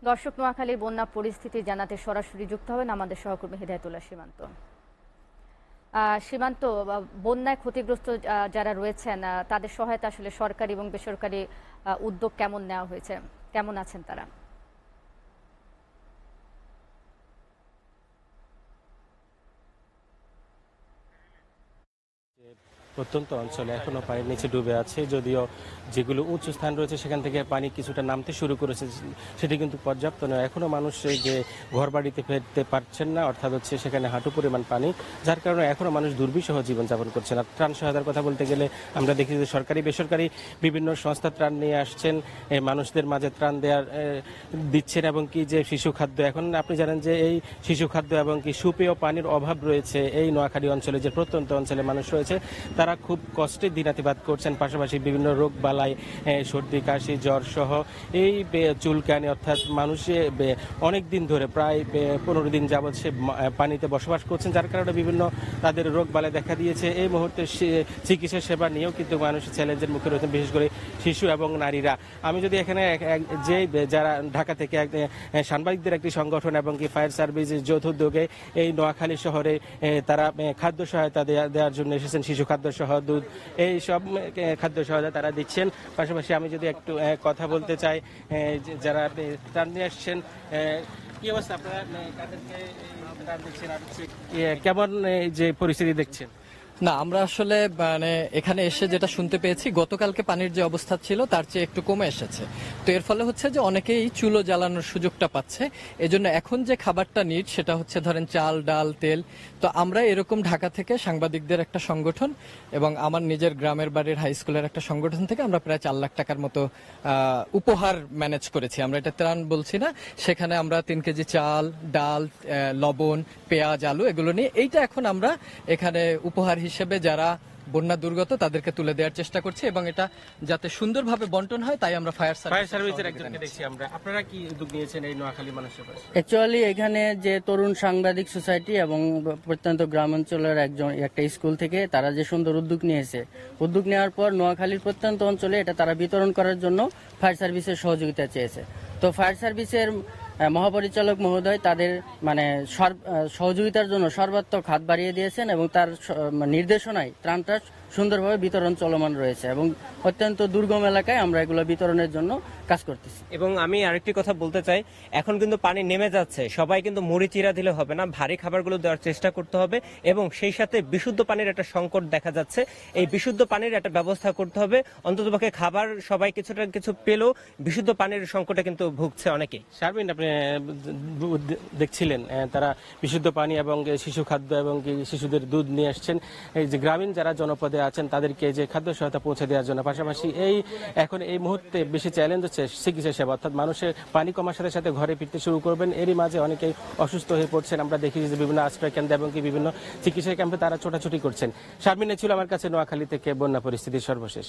দর্শক, নোয়াখালীর বন্যা পরিস্থিতি জানাতে সরাসরি যুক্ত হবেন আমাদের সহকর্মী হিদায়াতুল্লাহ সীমান্ত। সীমান্ত, বন্যায় ক্ষতিগ্রস্ত যারা রয়েছেন তাদের সহায়তা আসলে সরকারি এবং বেসরকারি উদ্যোগ কেমন নেওয়া হয়েছে, কেমন আছেন তারা? প্রত্যন্ত অঞ্চলে এখনো পানির নিচে ডুবে আছে, যদিও যেগুলো উঁচু স্থান রয়েছে সেখান থেকে পানি কিছুটা নামতে শুরু করেছে, সেটি কিন্তু পর্যাপ্ত নয়। এখনো মানুষ যে ঘর বাড়িতে ফেরতে পারছেন না, অর্থাৎ হচ্ছে সেখানে হাঁটু পরিমাণ পানি, যার কারণে এখনো মানুষ দুর্বিষহ জীবনযাপন করছেন। আর ত্রাণ সহায়তার কথা বলতে গেলে আমরা দেখি যে সরকারি বেসরকারি বিভিন্ন সংস্থা ত্রাণ নিয়ে আসছেন, মানুষদের মাঝে ত্রাণ দিচ্ছেন, এবং কি যে শিশু খাদ্য, এখন আপনি জানেন যে এই শিশু খাদ্য এবং কি সুপেয় পানির অভাব রয়েছে এই নোয়াখালী অঞ্চলে, যে প্রত্যন্ত অঞ্চলে মানুষ রয়েছে তারা খুব কষ্টে দিনাতিপাত করছেন। পাশাপাশি বিভিন্ন রোগ বালাই, সর্দি কাশি জ্বর সহ এই চুলকানি, অর্থাৎ মানুষে অনেক দিন ধরে প্রায় 15 দিন যাবৎ সে পানিতে বসবাস করছেন, যার কারণে বিভিন্ন তাদের রোগ বালাই দেখা দিয়েছে। এই মুহূর্তে চিকিৎসা সেবা নিয়েও কিন্তু মানুষ চ্যালেঞ্জের মুখে রয়েছেন, বিশেষ করে শিশু এবং নারীরা। আমি যদি এখানে যে যারা ঢাকা থেকে সাংবাদিকদের একটি সংগঠন এবং কি ফায়ার সার্ভিস যৌথ উদ্যোগে এই নোয়াখালী শহরে তারা খাদ্য সহায়তা দেওয়ার জন্য এসেছেন, শিশু খাদ্য সহ দুধ, এই সব খাদ্য সহায়তা তারা দিচ্ছেন। পাশাপাশি আমি যদি একটু কথা বলতে চাই, যারা ত্রাণ নিয়ে আসছেন, কি অবস্থা, আপনারা তাদেরকে ত্রাণ দিচ্ছেন, আর কেমন যে পরিস্থিতি দেখছেন? না, আমরা আসলে এখানে এসে যেটা শুনতে পেয়েছি, গতকালকে পানির যে অবস্থা ছিল তার চেয়ে একটু কমে এসেছে। তো এর ফলে হচ্ছে যে অনেকেই চুলো জ্বালানোর সুযোগটা পাচ্ছে। এজন্য এখন যে খাবারটা নিড সেটা হচ্ছে ধরেন চাল, ডাল, তেল। তো আমরা এরকম ঢাকা থেকে সাংবাদিকদের একটা সংগঠন এবং আমার নিজের গ্রামের বাড়ির হাই স্কুলের একটা সংগঠন থেকে আমরা প্রায় 4 লাখ টাকার মতো উপহার ম্যানেজ করেছি। আমরা এটা ত্রাণ বলছি না, সেখানে আমরা 3 কেজি চাল, ডাল, লবণ, পেঁয়াজ, আলু এগুলো নিয়ে এইটা এখন আমরা এখানে উপহার হিসেবে যারা বন্যা দুর্গত তাদেরকে তুলে দেওয়ার চেষ্টা করছি, এবং এটা যাতে সুন্দরভাবে বন্টন হয় তাই আমরা ফায়ার সার্ভিসের একজনকে দেখছি আমরা। আপনারা কি উদ্যোগ নিয়েছেন এই নোয়াখালী মানুষের পাশে? অ্যাকচুয়ালি এখানে যে তরুণ সাংবাদিক সোসাইটি এবং প্রত্যন্ত গ্রামাঞ্চলের একটা স্কুল থেকে তারা যে সুন্দর উদ্যোগ নিয়েছে, উদ্যোগ নেওয়ার পর নোয়াখালীর প্রত্যন্ত অঞ্চলে এটা তারা বিতরণ করার জন্য ফায়ার সার্ভিসের সহযোগিতা চেয়েছে। তো ফায়ার সার্ভিসের মহাপরিচালক মহোদয় তাদের সহযোগিতার জন্য সর্বাত্মক হাত বাড়িয়ে দিয়েছেন, এবং তার নির্দেশনায় ত্রাণটা সুন্দরভাবে বিতরণ চলমান রয়েছে, এবং অত্যন্ত দুর্গম এলাকায় আমরা এগুলো বিতরণের জন্য কাজ করতেছি। এবং আমি আরেকটি কথা বলতে চাই, এখন কিন্তু পানি নেমে যাচ্ছে, সবাই কিন্তু মুড়ি চিরা দিলে হবে না, ভারী খাবারগুলো দেওয়ার চেষ্টা করতে হবে, এবং সেই সাথে বিশুদ্ধ পানির একটা সংকট দেখা যাচ্ছে। এই বিশুদ্ধ পানির একটা ব্যবস্থা করতে হবে, অন্ততপক্ষে খাবার সবাই কিছু পেলেও বিশুদ্ধ পানির সংকটে কিন্তু ভুগছে অনেকেই। শারমিন, আপনি দেখছিলেন তারা বিশুদ্ধ পানি এবং শিশু খাদ্য এবং শিশুদের দুধ নিয়ে আসছেন, এই যে গ্রামীণ যারা জনপদে আছেন তাদেরকে যে খাদ্য সহায়তা পৌঁছে দেওয়ার জন্য। পাশাপাশি এখন এই মুহূর্তে বেশি চ্যালেঞ্জ হচ্ছে চিকিৎসা সেবা, অর্থাৎ মানুষের পানি কমার সাথে সাথে ঘরে ফিরতে শুরু করবেন, এরই মাঝে অনেকেই অসুস্থ হয়ে পড়ছেন। আমরা দেখি যে বিভিন্ন আশ্রয় কেন্দ্র এবং বিভিন্ন চিকিৎসা ক্যাম্পে তারা ছোটাছুটি করছেন। শারমিন ছিল আমার কাছে নোয়াখালী থেকে বন্যা পরিস্থিতির সর্বশেষ।